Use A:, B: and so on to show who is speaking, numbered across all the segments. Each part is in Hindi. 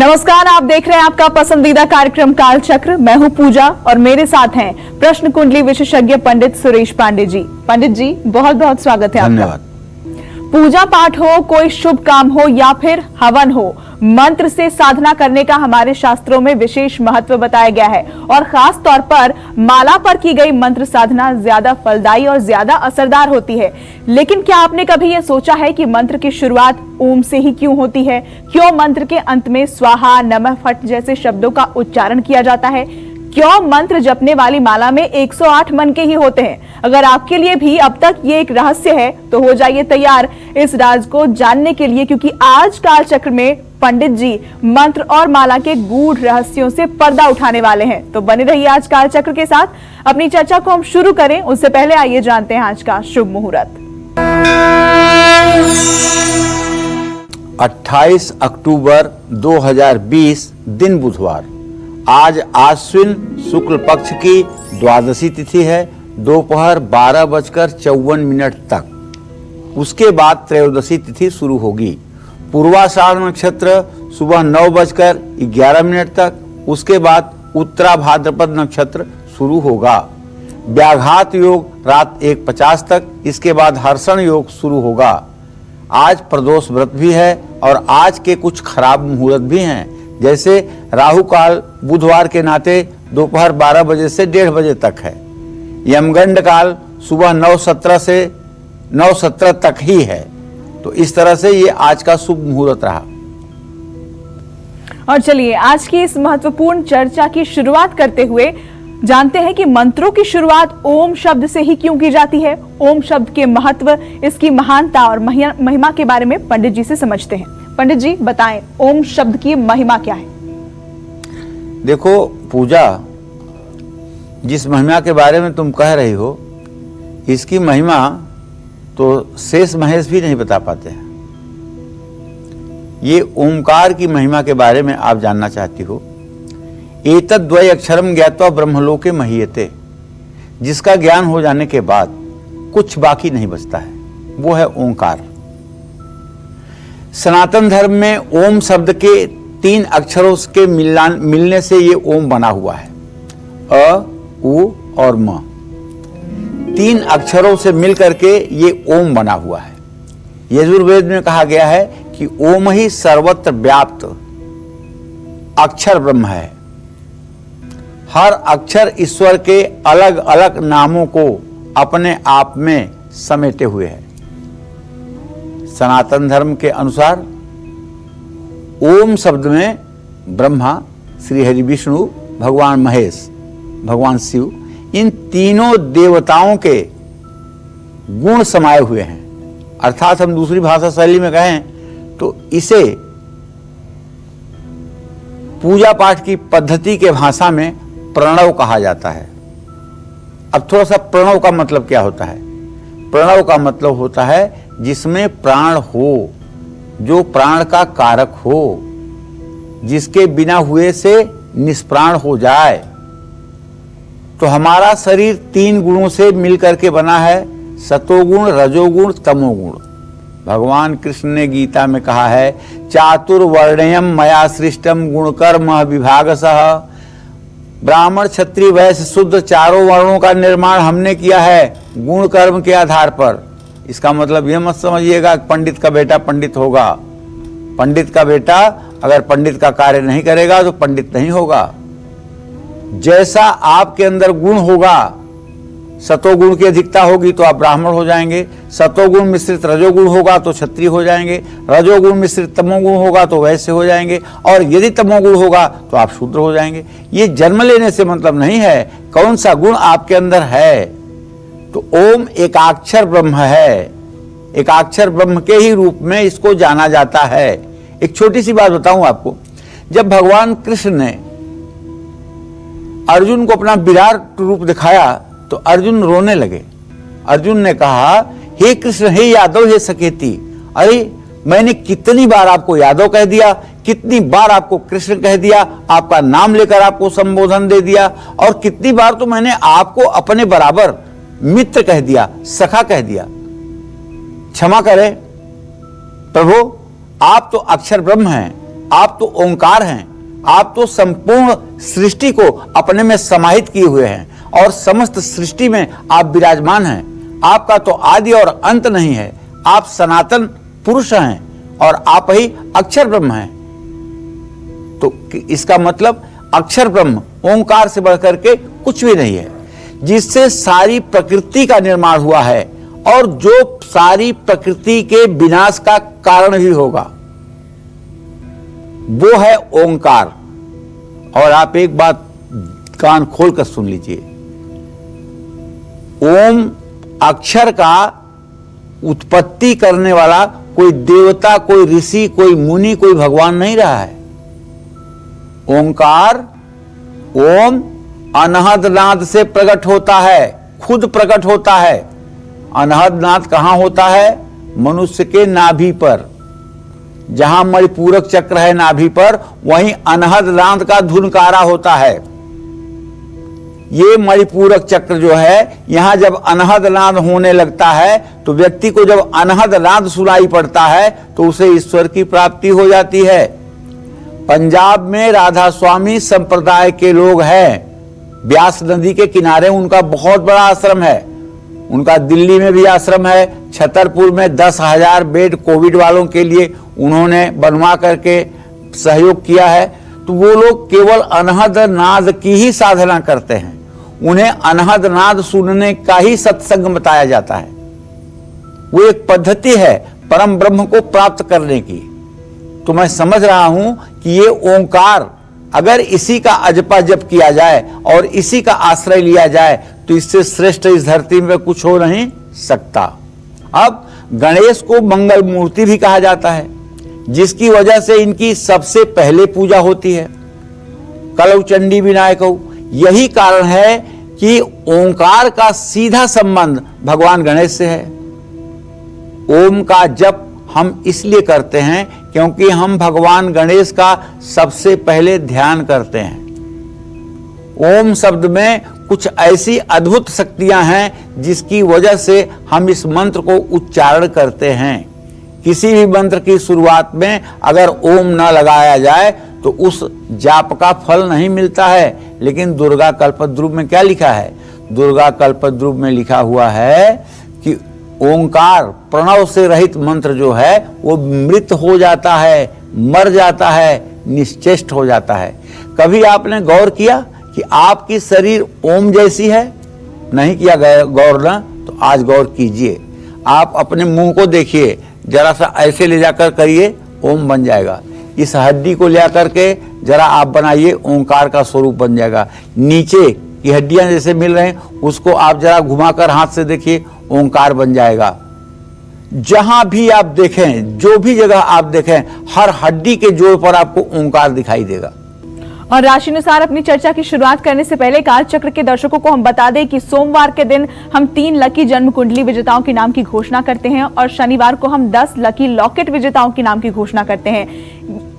A: नमस्कार, आप देख रहे हैं आपका पसंदीदा कार्यक्रम कालचक्र। मैं हूं पूजा और मेरे साथ हैं प्रश्न कुंडली विशेषज्ञ पंडित सुरेश पांडे जी। पंडित जी, बहुत बहुत स्वागत है आपका।
B: धन्यवाद।
A: पूजा पाठ हो, कोई शुभ काम हो या फिर हवन हो, मंत्र से साधना करने का हमारे शास्त्रों में विशेष महत्व बताया गया है और खास तौर पर माला पर की गई मंत्र साधना ज्यादा फलदायी और ज्यादा असरदार होती है। लेकिन क्या आपने कभी यह सोचा है कि मंत्र की शुरुआत ओम से ही क्यों होती है? क्यों मंत्र के अंत में स्वाहा, नमः, फट जैसे शब्दों का उच्चारण किया जाता है? क्यों मंत्र जपने वाली माला में 108 मन के ही होते हैं? अगर आपके लिए भी अब तक ये एक रहस्य है तो हो जाइए तैयार इस राज को जानने के लिए, क्योंकि आज कालचक्र में पंडित जी मंत्र और माला के गूढ़ रहस्यों से पर्दा उठाने वाले हैं। तो बने रहिए आज कालचक्र के साथ। अपनी चर्चा को हम शुरू करें उससे पहले आइए जानते हैं आज का शुभ मुहूर्त।
B: 28 अक्टूबर 2020 दिन बुधवार। आज आश्विन शुक्ल पक्ष की द्वादशी तिथि है, दोपहर 12:54 तक। उसके बाद त्रयोदशी तिथि शुरू होगी। पूर्वाषाढ़ नक्षत्र सुबह 9:11 तक। उसके बाद उत्तरा भाद्रपद नक्षत्र शुरू होगा। व्याघात योग रात 1:50 तक। इसके बाद हर्षण योग शुरू होगा। आज प्रदोष व्रत भी है और आज के कुछ खराब मुहूर्त भी हैं, जैसे राहु काल बुधवार के नाते दोपहर 12 बजे से 1:30 बजे तक है। यमगंड काल सुबह 9:17 से 9:17 तक ही है। तो इस तरह से ये आज का शुभ मुहूर्त रहा।
A: और चलिए आज की इस महत्वपूर्ण चर्चा की शुरुआत करते हुए जानते हैं कि मंत्रों की शुरुआत ओम शब्द से ही क्यों की जाती है। ओम शब्द के महत्व, इसकी महानता और महिमा के बारे में पंडित जी से समझते हैं। पंडित जी बताएं, ओम शब्द की महिमा क्या है?
B: देखो पूजा, जिस महिमा के बारे में तुम कह रही हो, इसकी महिमा तो शेष महेश भी नहीं बता पाते हैं। ये ओमकार की महिमा के बारे में आप जानना चाहती हो। एतद्वय अक्षरम ज्ञात्वा ब्रह्मलोके महीयते, जिसका ज्ञान हो जाने के बाद कुछ बाकी नहीं बचता है, वो है ओंकार। सनातन धर्म में ओम शब्द के 3 अक्षरों के मिलने से ये ओम बना हुआ है। अ, उ और म, 3 अक्षरों से मिलकर के ये ओम बना हुआ है। यजुर्वेद में कहा गया है कि ओम ही सर्वत्र व्याप्त अक्षर ब्रह्म है। हर अक्षर ईश्वर के अलग अलग नामों को अपने आप में समेटे हुए है। सनातन धर्म के अनुसार ओम शब्द में ब्रह्मा, श्री हरि विष्णु, भगवान महेश, भगवान शिव, इन तीनों देवताओं के गुण समाये हुए हैं। अर्थात हम दूसरी भाषा शैली में कहें तो इसे पूजा पाठ की पद्धति के भाषा में प्रणव कहा जाता है। अब थोड़ा सा प्रणव का मतलब क्या होता है? प्रणव का मतलब होता है जिसमें प्राण हो, जो प्राण का कारक हो, जिसके बिना हुए से निष्प्राण हो जाए। तो हमारा शरीर 3 गुणों से मिलकर के बना है, सतोगुण, रजोगुण, तमोगुण। भगवान कृष्ण ने गीता में कहा है, चातुर्वर्ण्यम मया सृष्टम गुणकर्म विभागशः। ब्राह्मण, क्षत्रिय, वैश्य, शूद्र चारों वर्णों का निर्माण हमने किया है गुण कर्म के आधार पर। इसका मतलब यह मत समझिएगा कि पंडित का बेटा पंडित होगा। पंडित का बेटा अगर पंडित का कार्य नहीं करेगा तो पंडित नहीं होगा। जैसा आपके अंदर गुण होगा, सतोगुण की अधिकता होगी तो आप ब्राह्मण हो जाएंगे, सतोगुण मिश्रित रजोगुण होगा तो क्षत्रिय हो जाएंगे, रजोगुण मिश्रित तमोगुण होगा तो वैश्य हो जाएंगे, और यदि तमोगुण होगा तो आप शूद्र हो जाएंगे। ये जन्म लेने से मतलब नहीं है कौन सा गुण आपके अंदर है। तो ओम एकाक्षर ब्रह्म है, एकाक्षर ब्रह्म के ही रूप में इसको जाना जाता है। एक छोटी सी बात बताऊं आपको, जब भगवान कृष्ण ने अर्जुन को अपना विराट रूप दिखाया तो अर्जुन रोने लगे। अर्जुन ने कहा, हे कृष्ण, हे यादव, हे सकेती, अरे मैंने कितनी बार आपको यादव कह दिया, कितनी बार आपको कृष्ण कह दिया, आपका नाम लेकर आपको संबोधन दे दिया, और कितनी बार तो मैंने आपको अपने बराबर मित्र कह दिया, सखा कह दिया। क्षमा करें प्रभु, आप तो अक्षर ब्रह्म हैं, आप तो ओंकार हैं, आप तो संपूर्ण सृष्टि को अपने में समाहित किए हुए हैं और समस्त सृष्टि में आप विराजमान हैं। आपका तो आदि और अंत नहीं है, आप सनातन पुरुष हैं और आप ही अक्षर ब्रह्म हैं। तो इसका मतलब अक्षर ब्रह्म ओंकार से बढ़कर के कुछ भी नहीं है, जिससे सारी प्रकृति का निर्माण हुआ है और जो सारी प्रकृति के विनाश का कारण भी होगा, वो है ओंकार। और आप एक बात कान खोलकर सुन लीजिए, ओम अक्षर का उत्पत्ति करने वाला कोई देवता, कोई ऋषि, कोई मुनि, कोई भगवान नहीं रहा है। ओंकार ओम अनहद नाद से प्रकट होता है, खुद प्रकट होता है। अनहद नाद कहां होता है? मनुष्य के नाभि पर। जहां मणिपूरक चक्र है नाभि पर, वहीं अनहद नाद का धुनकारा होता है। ये मणिपूरक चक्र जो है, यहां जब अनहद नाद होने लगता है तो व्यक्ति को जब अनहद नाद सुनाई पड़ता है तो उसे ईश्वर की प्राप्ति हो जाती है। पंजाब में राधा स्वामी संप्रदाय के लोग हैं, ब्यास नदी के किनारे उनका बहुत बड़ा आश्रम है। उनका दिल्ली में भी आश्रम है, छतरपुर में 10,000 बेड कोविड वालों के लिए उन्होंने बनवा करके सहयोग किया है। तो वो लोग केवल अनहद नाद की ही साधना करते हैं, उन्हें अनहद नाद सुनने का ही सत्संग बताया जाता है। वो एक पद्धति है परम ब्रह्म को प्राप्त करने की। तो मैं समझ रहा हूं कि ये ओंकार, अगर इसी का अजपा जप किया जाए और इसी का आश्रय लिया जाए तो इससे श्रेष्ठ इस धरती में कुछ हो नहीं सकता। अब गणेश को मंगल मूर्ति भी कहा जाता है, जिसकी वजह से इनकी सबसे पहले पूजा होती है, कलौ चंडी विनायकौ। यही कारण है कि ओंकार का सीधा संबंध भगवान गणेश से है। ओम का जप हम इसलिए करते हैं क्योंकि हम भगवान गणेश का सबसे पहले ध्यान करते हैं। ओम शब्द में कुछ ऐसी अद्भुत शक्तियां हैं जिसकी वजह से हम इस मंत्र को उच्चारण करते हैं। किसी भी मंत्र की शुरुआत में अगर ओम न लगाया जाए तो उस जाप का फल नहीं मिलता है। लेकिन दुर्गा कल्पद्रुम में क्या लिखा है? दुर्गा कल्पद्रुम में लिखा हुआ है कि ओंकार प्रणव से रहित मंत्र जो है वो मृत हो जाता है, मर जाता है, निश्चेष्ट हो जाता है। कभी आपने गौर किया कि आपकी शरीर ओम जैसी है? नहीं किया गौर ना, तो आज गौर कीजिए। आप अपने मुंह को देखिए, जरा सा ऐसे ले जाकर करिए, ओम बन जाएगा। इस हड्डी को ले आकर के जरा आप बनाइए, ओंकार का स्वरूप बन जाएगा। नीचे की हड्डियां जैसे मिल रहे हैं, उसको आप जरा घुमाकर हाथ से देखिए, ओंकार बन जाएगा। जहां भी आप देखें, जो भी जगह आप देखें, हर हड्डी के जोड़ पर आपको ओंकार दिखाई देगा।
A: और राशि अनुसार अपनी चर्चा की शुरुआत करने से पहले काल चक्र के दर्शकों को हम बता दें कि सोमवार के दिन हम 3 लकी जन्म कुंडली विजेताओं के नाम की घोषणा करते हैं और शनिवार को हम 10 लकी लॉकेट विजेताओं के नाम की घोषणा करते हैं।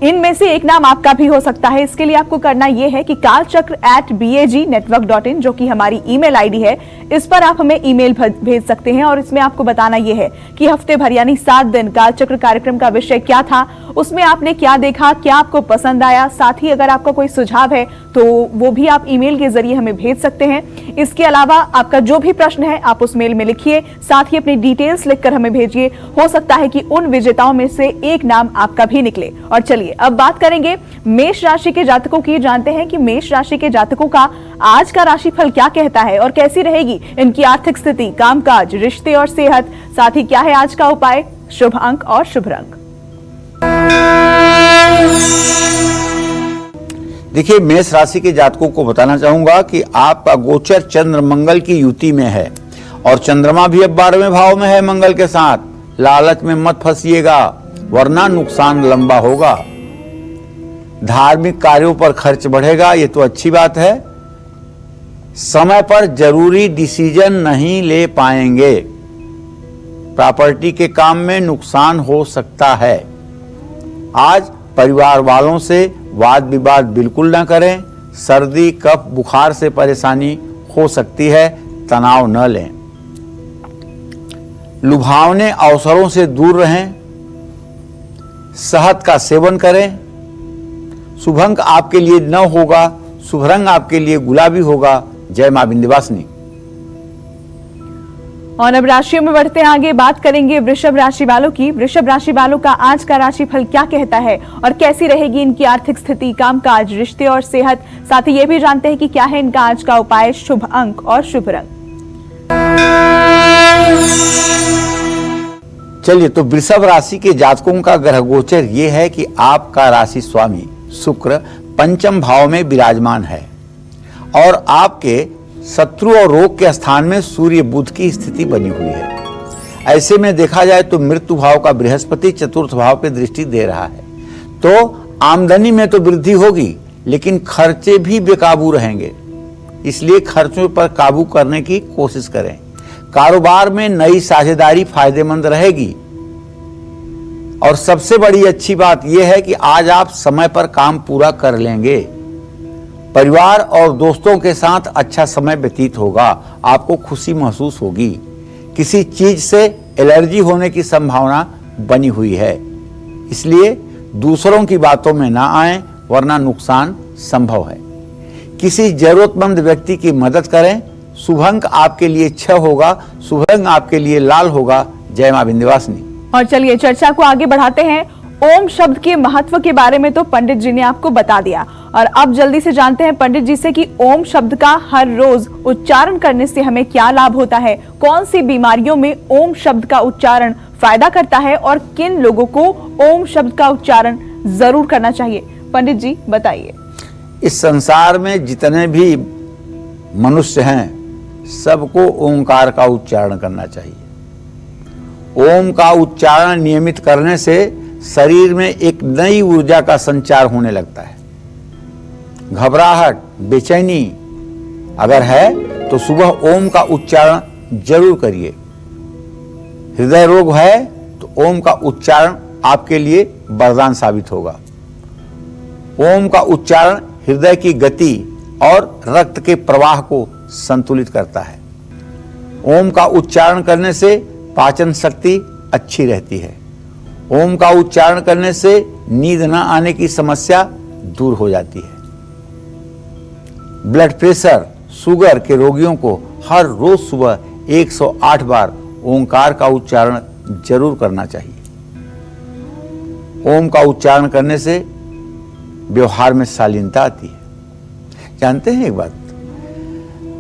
A: इनमें से एक नाम आपका भी हो सकता है। इसके लिए आपको करना यह है कि kalchakra@bagnetwork.in, जो कि हमारी ईमेल आईडी है, इस पर आप हमें ईमेल भेज सकते हैं और इसमें आपको बताना यह है कि हफ्ते भर यानी 7 दिन कालचक्र कार्यक्रम का विषय क्या था, उसमें आपने क्या देखा, क्या आपको पसंद आया। साथ ही अगर आपका कोई सुझाव है तो वो भी आप ईमेल के जरिए हमें भेज सकते हैं। इसके अलावा आपका जो भी प्रश्न है आप उस मेल में लिखिए, साथ ही अपनी डिटेल्स लिखकर हमें भेजिए। हो सकता है कि उन विजेताओं में से एक नाम आपका भी निकले। और चलिए अब बात करेंगे मेष राशि के जातकों की। जानते हैं कि मेष राशि के जातकों का आज का राशिफल क्या कहता है और कैसी रहेगी इनकी आर्थिक स्थिति, कामकाज, रिश्ते और सेहत। साथ ही क्या है आज का उपाय, शुभ अंक और शुभ रंग।
B: देखिए, मेष राशि के जातकों को बताना चाहूंगा कि आपका गोचर चंद्र मंगल की युति में है और चंद्रमा भी अब 12वें भाव में है मंगल के साथ। लालच में मत फंसिएगा वरना नुकसान लंबा होगा। धार्मिक कार्यों पर खर्च बढ़ेगा, ये तो अच्छी बात है। समय पर जरूरी डिसीजन नहीं ले पाएंगे। प्रॉपर्टी के काम में नुकसान हो सकता है। आज परिवार वालों से वाद विवाद बिल्कुल ना करें। सर्दी, कफ, बुखार से परेशानी हो सकती है, तनाव न लें। लुभावने अवसरों से दूर रहें। शहद का सेवन करें। शुभ अंक आपके लिए 9 होगा, शुभ रंग आपके लिए गुलाबी होगा। जय मां विंध्यवासिनी।
A: और अब राशियों में बढ़ते हैं आगे, बात करेंगे वृषभ राशि वालों की। वृषभ राशि वालों का आज का राशिफल क्या कहता है और कैसी रहेगी इनकी आर्थिक स्थिति, कामकाज, रिश्ते और सेहत। साथ ही ये भी जानते हैं कि क्या है इनका आज का उपाय, शुभ अंक और शुभ रंग।
B: चलिए, तो वृषभ राशि के जातकों का ग्रह गोचर ये है कि आपका राशि स्वामी शुक्र पंचम भाव में विराजमान है और आपके शत्रु और रोग के स्थान में सूर्य बुध की स्थिति बनी हुई है। ऐसे में देखा जाए तो मृत्यु भाव का बृहस्पति चतुर्थ भाव पे दृष्टि दे रहा है, तो आमदनी में तो वृद्धि होगी लेकिन खर्चे भी बेकाबू रहेंगे। इसलिए खर्चों पर काबू करने की कोशिश करें। कारोबार में नई साझेदारी फायदेमंद रहेगी और सबसे बड़ी अच्छी बात यह है कि आज आप समय पर काम पूरा कर लेंगे। परिवार और दोस्तों के साथ अच्छा समय व्यतीत होगा, आपको खुशी महसूस होगी। किसी चीज से एलर्जी होने की संभावना बनी हुई है, इसलिए दूसरों की बातों में ना आएं वरना नुकसान संभव है। किसी जरूरतमंद व्यक्ति की मदद करें। शुभ अंक आपके लिए 6 होगा, शुभ रंग आपके लिए लाल होगा। जय मां विंध्यवासिनी।
A: और चलिए चर्चा को आगे बढ़ाते हैं। ओम शब्द के महत्व के बारे में तो पंडित जी ने आपको बता दिया और अब जल्दी से जानते हैं पंडित जी से कि ओम शब्द का हर रोज उच्चारण करने से हमें क्या लाभ होता है, कौन सी बीमारियों में ओम शब्द का उच्चारण फायदा करता है और किन लोगों को ओम शब्द का उच्चारण जरूर करना चाहिए। पंडित जी बताइए।
B: इस संसार में जितने भी मनुष्य हैं सबको ओंकार का उच्चारण करना चाहिए। ओम का उच्चारण नियमित करने से शरीर में एक नई ऊर्जा का संचार होने लगता है। घबराहट, बेचैनी अगर है तो सुबह ओम का उच्चारण जरूर करिए। हृदय रोग है तो ओम का उच्चारण आपके लिए वरदान साबित होगा। ओम का उच्चारण हृदय की गति और रक्त के प्रवाह को संतुलित करता है। ओम का उच्चारण करने से पाचन शक्ति अच्छी रहती है। ओम का उच्चारण करने से नींद न आने की समस्या दूर हो जाती है। ब्लड प्रेशर, शुगर के रोगियों को हर रोज सुबह 108 बार ओंकार का उच्चारण जरूर करना चाहिए। ओम का उच्चारण करने से व्यवहार में शालीनता आती है। जानते हैं एक बात,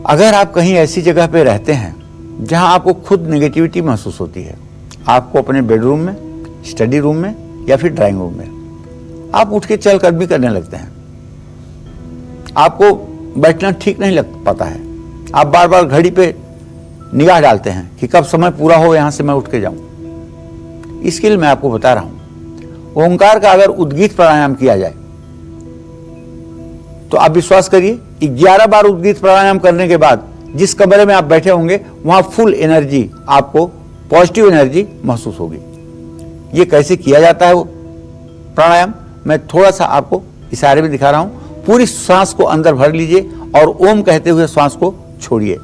B: अगर आप कहीं ऐसी जगह पे रहते हैं जहां आपको खुद नेगेटिविटी महसूस होती है, आपको अपने बेडरूम में, स्टडी रूम में या फिर ड्राइंग रूम में आप उठ के चल कर भी करने लगते हैं, आपको बैठना ठीक नहीं लग पाता है, आप बार बार घड़ी पे निगाह डालते हैं कि कब समय पूरा हो यहां से मैं उठ के जाऊं। इसके लिए मैं आपको बता रहा हूं, ओंकार का अगर उद्गीत प्राणायाम किया जाए तो आप विश्वास करिए 11 बार उद्गीत प्राणायाम करने के बाद जिस कमरे में आप बैठे होंगे वहां फुल एनर्जी, आपको पॉजिटिव एनर्जी महसूस होगी। ये कैसे किया जाता है वो प्राणायाम, मैं थोड़ा सा आपको इशारे में दिखा रहा हूं। पूरी सांस को अंदर भर लीजिए और ओम कहते हुए सांस को छोड़िए।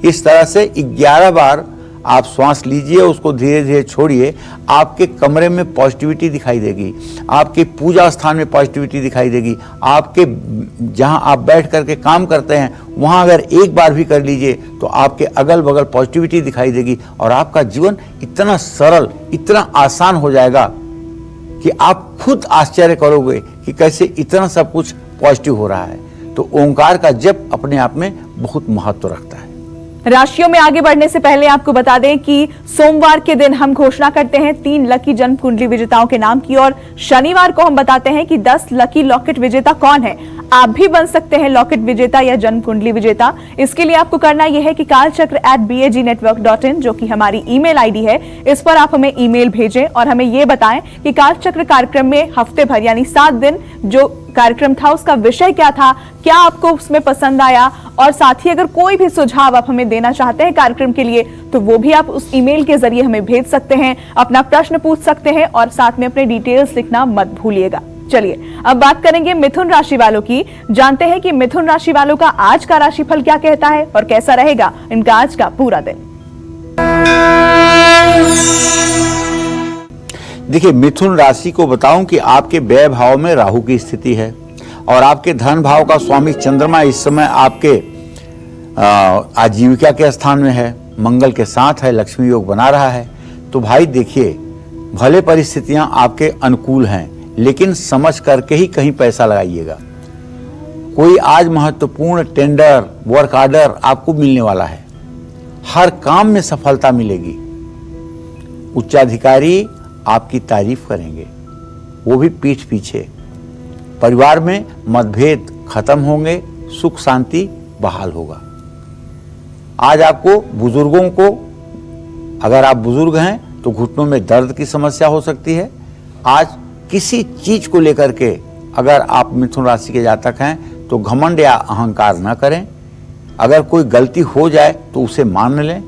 B: इस तरह से 11 बार आप श्वास लीजिए, उसको धीरे धीरे छोड़िए। आपके कमरे में पॉजिटिविटी दिखाई देगी, आपके पूजा स्थान में पॉजिटिविटी दिखाई देगी, आपके जहां आप बैठ करके काम करते हैं वहां अगर एक बार भी कर लीजिए तो आपके अगल बगल पॉजिटिविटी दिखाई देगी और आपका जीवन इतना सरल, इतना आसान हो जाएगा कि आप खुद आश्चर्य करोगे कि कैसे इतना सब कुछ पॉजिटिव हो रहा है। तो ओंकार का जप अपने आप में बहुत महत्व रखता है।
A: राशियों में आगे बढ़ने से पहले आपको बता दें कि सोमवार के दिन हम घोषणा करते हैं 3 लकी जन्म कुंडली विजेताओं के नाम की और शनिवार को हम बताते हैं कि 10 लकी लॉकेट विजेता कौन है। आप भी बन सकते हैं लॉकेट विजेता या जन्म कुंडली विजेता। इसके लिए आपको करना यह है कि kalchakra@bagnetwork.in जो कि हमारी ईमेल आईडी है, इस पर आप हमें ईमेल भेजें और हमें यह बताएं कि कालचक्र कार्यक्रम में हफ्ते भर यानी 7 दिन जो कार्यक्रम था उसका विषय क्या था, क्या आपको उसमें पसंद आया, और साथ ही अगर कोई भी सुझाव आप हमें देना चाहते हैं कार्यक्रम के लिए तो वो भी आप उस ईमेल के जरिए हमें भेज सकते हैं, अपना प्रश्न पूछ सकते हैं और साथ में अपने डिटेल्स लिखना मत भूलिएगा। चलिए अब बात करेंगे मिथुन राशि वालों की। जानते हैं कि मिथुन राशि वालों का आज का राशिफल क्या कहता है और कैसा रहेगा इनका आज का पूरा दिन।
B: देखिए, मिथुन राशि को बताऊं कि आपके व्यय भाव में राहु की स्थिति है और आपके धन भाव का स्वामी चंद्रमा इस समय आपके आजीविका के स्थान में है, मंगल के साथ है, लक्ष्मी योग बना रहा है। तो भाई देखिए, भले परिस्थितियां आपके अनुकूल हैं लेकिन समझ करके ही कहीं पैसा लगाइएगा। कोई आज महत्वपूर्ण टेंडर, वर्क ऑर्डर आपको मिलने वाला है, हर काम में सफलता मिलेगी। उच्चाधिकारी आपकी तारीफ करेंगे, वो भी पीठ पीछे। परिवार में मतभेद खत्म होंगे, सुख शांति बहाल होगा। आज आपको बुजुर्गों को, अगर आप बुजुर्ग हैं तो घुटनों में दर्द की समस्या हो सकती है। आज किसी चीज को लेकर के अगर आप मिथुन राशि के जातक हैं तो घमंड या अहंकार न करें। अगर कोई गलती हो जाए तो उसे मान लें।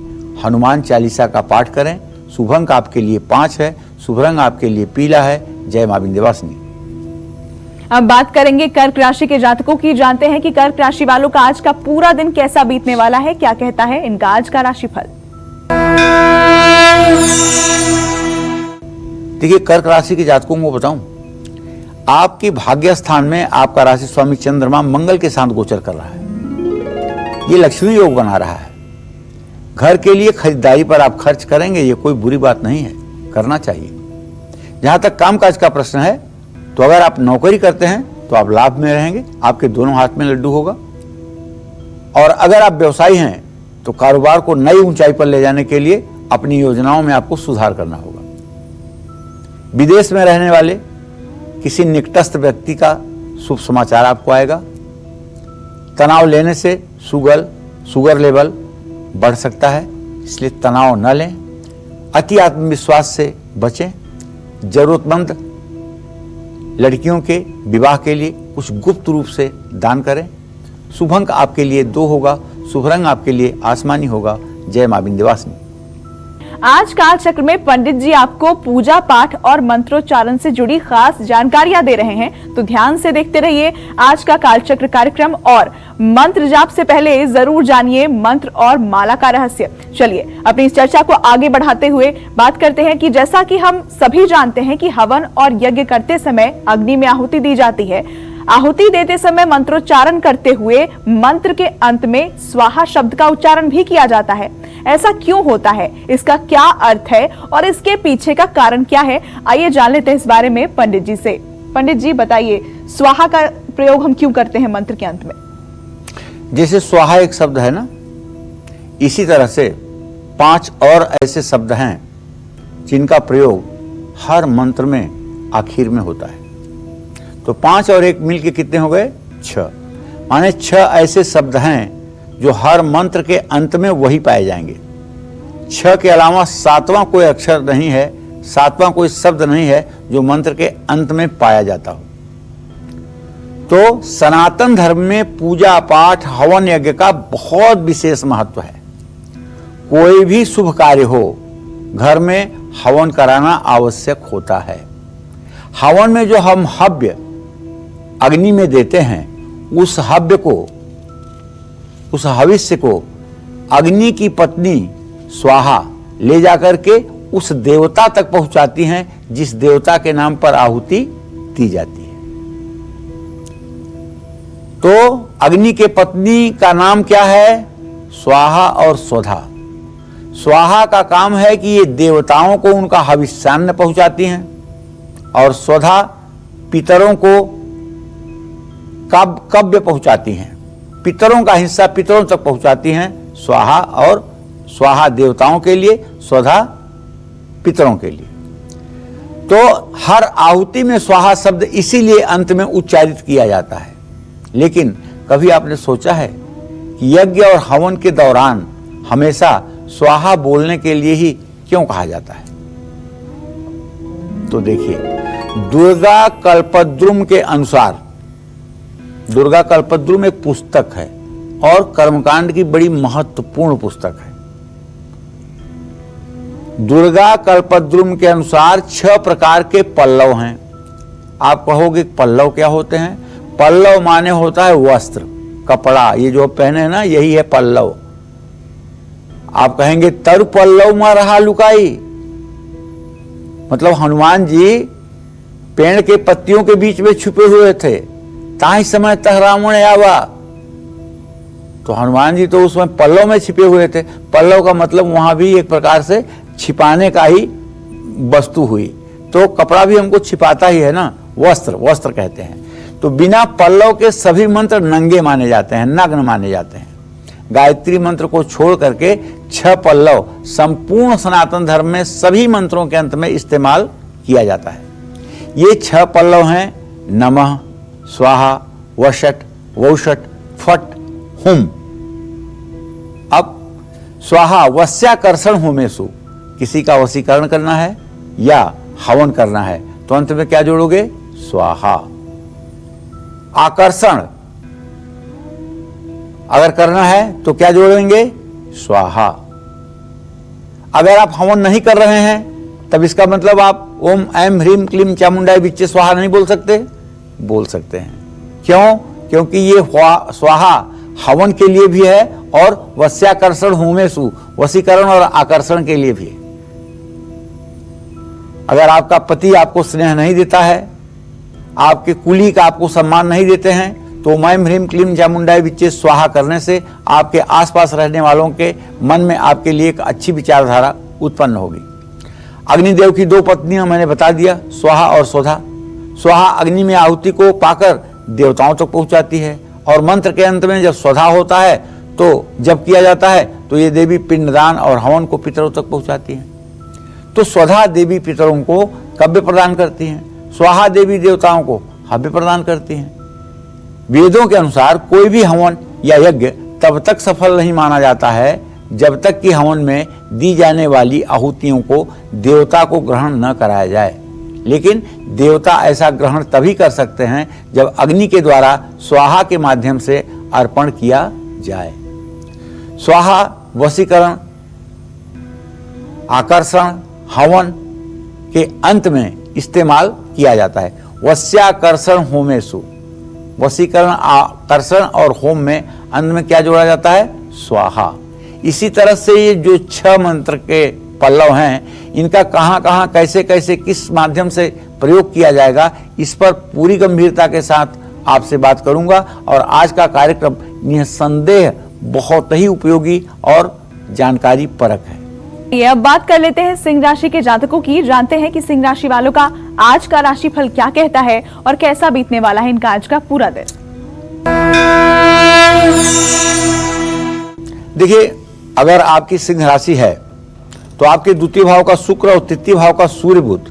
B: हनुमान चालीसा का पाठ करें। शुभ अंक आपके लिए 5 है, शुभ रंग आपके लिए पीला है। जय मां विंध्यवासिनी।
A: अब बात करेंगे कर्क राशि के जातकों की। जानते हैं कि कर्क राशि वालों का आज का पूरा दिन कैसा बीतने वाला है, क्या कहता है इनका आज का राशिफल।
B: देखिए, कर्क राशि के जातकों को बताऊं, आपके भाग्य स्थान में आपका राशि स्वामी चंद्रमा मंगल के साथ गोचर कर रहा है। ये लक्ष्मी योग बना रहा है। घर के लिए खरीदारी पर आप खर्च करेंगे, ये कोई बुरी बात नहीं है, करना चाहिए। जहां तक कामकाज का प्रश्न है तो अगर आप नौकरी करते हैं तो आप लाभ में रहेंगे, आपके दोनों हाथ में लड्डू होगा। और अगर आप व्यवसायी हैं तो कारोबार को नई ऊंचाई पर ले जाने के लिए अपनी योजनाओं में आपको सुधार करना होगा। विदेश में रहने वाले किसी निकटस्थ व्यक्ति का शुभ समाचार आपको आएगा। तनाव लेने से शुगर लेवल बढ़ सकता है, इसलिए तनाव न लें। अति आत्मविश्वास से बचें। जरूरतमंद लड़कियों के विवाह के लिए कुछ गुप्त रूप से दान करें। शुभ अंक आपके लिए 2 होगा, शुभ रंग आपके लिए आसमानी होगा। जय मां विंध्यवासिनी।
A: आज कालचक्र में पंडित जी आपको पूजा पाठ और मंत्रोच्चारण से जुड़ी खास जानकारियां दे रहे हैं, तो ध्यान से देखते रहिए आज का कालचक्र कार्यक्रम। और मंत्र जाप से पहले जरूर जानिए मंत्र और माला का रहस्य। चलिए अपनी इस चर्चा को आगे बढ़ाते हुए बात करते हैं कि जैसा कि हम सभी जानते हैं कि हवन और यज्ञ करते समय अग्नि में आहुति दी जाती है। आहुति देते समय मंत्रोच्चारण करते हुए मंत्र के अंत में स्वाहा शब्द का उच्चारण भी किया जाता है। ऐसा क्यों होता है, इसका क्या अर्थ है और इसके पीछे का कारण क्या है, आइए जान लेते हैं इस बारे में पंडित जी से। पंडित जी बताइए, स्वाहा का प्रयोग हम क्यों करते हैं मंत्र के अंत में?
B: जैसे स्वाहा एक शब्द है ना, इसी तरह से 5 और ऐसे शब्द हैं जिनका प्रयोग हर मंत्र में आखिर में होता है। तो 5 और 1 मिलके कितने हो गए? 6। माने 6 ऐसे शब्द हैं जो हर मंत्र के अंत में वही पाए जाएंगे। 6 के अलावा 7वां कोई अक्षर नहीं है, 7वां कोई शब्द नहीं है जो मंत्र के अंत में पाया जाता हो। तो सनातन धर्म में पूजा पाठ हवन यज्ञ का बहुत विशेष महत्व है। कोई भी शुभ कार्य हो, घर में हवन कराना आवश्यक होता है। हवन में जो हम हव्य अग्नि में देते हैं, उस हव्य को, उस हविष्य को अग्नि की पत्नी स्वाहा ले जाकर के उस देवता तक पहुंचाती हैं जिस देवता के नाम पर आहुति दी जाती है। तो अग्नि के पत्नी का नाम क्या है? स्वाहा और स्वधा। स्वाहा का काम है कि ये देवताओं को उनका हविष्यान्न पहुंचाती हैं और स्वधा पितरों को कव्य पहुंचाती हैं। पितरों का हिस्सा पितरों तक पहुंचाती हैं स्वाहा, और स्वाहा देवताओं के लिए, स्वधा पितरों के लिए। तो हर आहुति में स्वाहा शब्द इसीलिए अंत में उच्चारित किया जाता है। लेकिन कभी आपने सोचा है कि यज्ञ और हवन के दौरान हमेशा स्वाहा बोलने के लिए ही क्यों कहा जाता है? तो देखिए, दुर्गा कल्पद्रुम के अनुसार, दुर्गा कल्पद्रुम एक पुस्तक है और कर्मकांड की बड़ी महत्वपूर्ण पुस्तक है। दुर्गा कल्पद्रुम के अनुसार 6 प्रकार के पल्लव हैं। आप कहोगे पल्लव क्या होते हैं? पल्लव माने होता है वस्त्र, कपड़ा, ये जो पहने हैं ना, यही है पल्लव। आप कहेंगे तर पल्लव में रहा लुकाई, मतलब हनुमान जी पेड़ के पत्तियों के बीच में छुपे हुए थे, ताही समय तह रावण आवा। तो हनुमान जी तो उसमें पल्लव में छिपे हुए थे। पल्लव का मतलब वहां भी एक प्रकार से छिपाने का ही वस्तु हुई। तो कपड़ा भी हमको छिपाता ही है ना, वस्त्र, वस्त्र कहते हैं। तो बिना पल्लव के सभी मंत्र नंगे माने जाते हैं, नग्न माने जाते हैं। गायत्री मंत्र को छोड़ करके 6 पल्लव संपूर्ण सनातन धर्म में सभी मंत्रों के अंत में इस्तेमाल किया जाता है। ये 6 पल्लव हैं नमः, स्वाहा, वषट, वौषट, फट, हुम। अब स्वाहा वस्याकर्षण होमेसु, किसी का वशीकरण करना है या हवन करना है तो अंत में क्या जोड़ोगे? स्वाहा। आकर्षण अगर करना है तो क्या जोड़ेंगे? स्वाहा। अगर आप हवन नहीं कर रहे हैं तब इसका मतलब आप ओम ऐम ह्रीम क्लीम चामुंडाय विच्चे स्वाहा नहीं बोल सकते? बोल सकते हैं। क्यों? क्योंकि ये स्वाहा हवन के लिए भी है और वस्याकर्षण होमेसु, वशीकरण और आकर्षण के लिए भी है। अगर आपका पति आपको स्नेह नहीं देता है, आपके कुली का आपको सम्मान नहीं देते हैं, तो मैम ह्रीम क्लीम चामुंडाय विच्चे स्वाहा करने से आपके आसपास रहने वालों के मन में आपके लिए एक अच्छी विचारधारा उत्पन्न होगी। अग्निदेव की 2 पत्नियां मैंने बता दिया, स्वाहा और स्वधा। स्वाहा अग्नि में आहुति को पाकर देवताओं तक पहुंचाती है और मंत्र के अंत में जब स्वधा होता है तो जब किया जाता है तो ये देवी पिंडदान और हवन को पितरों तक पहुंचाती हैं। तो स्वधा देवी पितरों को कव्य प्रदान करती हैं, स्वाहा देवी देवताओं को हव्य प्रदान करती हैं। वेदों के अनुसार कोई भी हवन या यज्ञ तब तक सफल नहीं माना जाता है जब तक कि हवन में दी जाने वाली आहुतियों को देवता को ग्रहण न कराया जाए। लेकिन देवता ऐसा ग्रहण तभी कर सकते हैं जब अग्नि के द्वारा स्वाहा के माध्यम से अर्पण किया जाए। स्वाहा वशीकरण, आकर्षण, हवन के अंत में इस्तेमाल किया जाता है। वस्याकर्षण होमेसु, वशीकरण, आकर्षण और होम में अंत में क्या जोड़ा जाता है? स्वाहा। इसी तरह से ये जो 6 मंत्र के पल्लव हैं, इनका कहां कहां कैसे कैसे किस माध्यम से प्रयोग किया जाएगा, इस पर पूरी गंभीरता के साथ आपसे बात करूंगा। और आज का कार्यक्रम निसंदेह बहुत ही उपयोगी और जानकारी परक है।
A: ये अब बात कर लेते हैं सिंह राशि के जातकों की। जानते हैं कि सिंह राशि वालों का आज का राशिफल क्या कहता है और कैसा बीतने वाला है इनका आज का पूरा दिन।
B: देखिए, अगर आपकी सिंह राशि है तो आपके द्वितीय भाव का शुक्र और तृतीय भाव का सूर्य बुध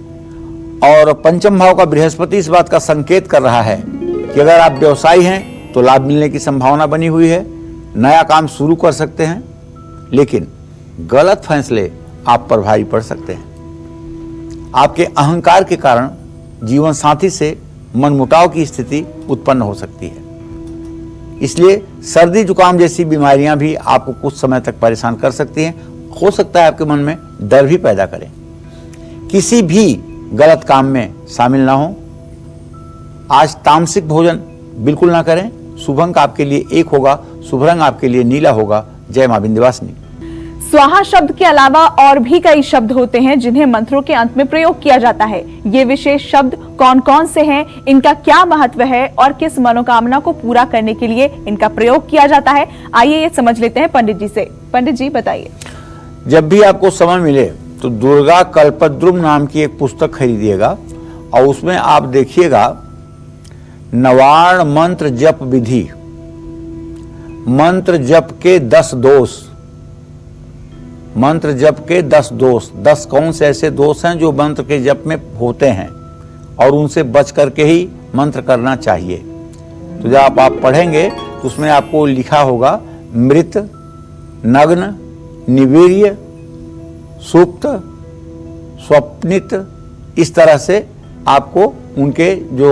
B: और पंचम भाव का बृहस्पति इस बात का संकेत कर रहा है कि अगर आप व्यवसायी हैं तो लाभ मिलने की संभावना बनी हुई है, नया काम शुरू कर सकते हैं। लेकिन गलत फैसले आप पर भारी पड़ सकते हैं। आपके अहंकार के कारण जीवन साथी से मनमुटाव की स्थिति उत्पन्न हो सकती है। इसलिए सर्दी जुकाम जैसी बीमारियां भी आपको कुछ समय तक परेशान कर सकती हैं। हो सकता है आपके मन में डर भी पैदा करें। किसी भी गलत काम में शामिल ना हो। आज तामसिक भोजन बिल्कुल ना करें। शुभ अंक आपके लिए 1 होगा, शुभ रंग आपके लिए नीला होगा। जय मां विंध्यवासिनी।
A: स्वाहा शब्द के अलावा और भी कई शब्द होते हैं जिन्हें मंत्रों के अंत में प्रयोग किया जाता है। ये विशेष शब्द कौन कौन से हैं, इनका क्या महत्व है और किस मनोकामना को पूरा करने के लिए इनका प्रयोग किया जाता है, आइए ये समझ लेते हैं पंडित जी से। पंडित जी बताइए।
B: जब भी आपको समय मिले तो दुर्गा कल्पद्रुम नाम की एक पुस्तक खरीदिएगा और उसमें आप देखिएगा नवार्ण मंत्र जप विधि, मंत्र जप के 10 दोष, मंत्र जप के 10 दोष। 10 कौन से ऐसे दोष हैं जो मंत्र के जप में होते हैं और उनसे बच करके ही मंत्र करना चाहिए। तो जब आप पढ़ेंगे तो उसमें आपको लिखा होगा मृत, नग्न, निवीर्य, सुप्त, स्वप्नित, इस तरह से आपको उनके जो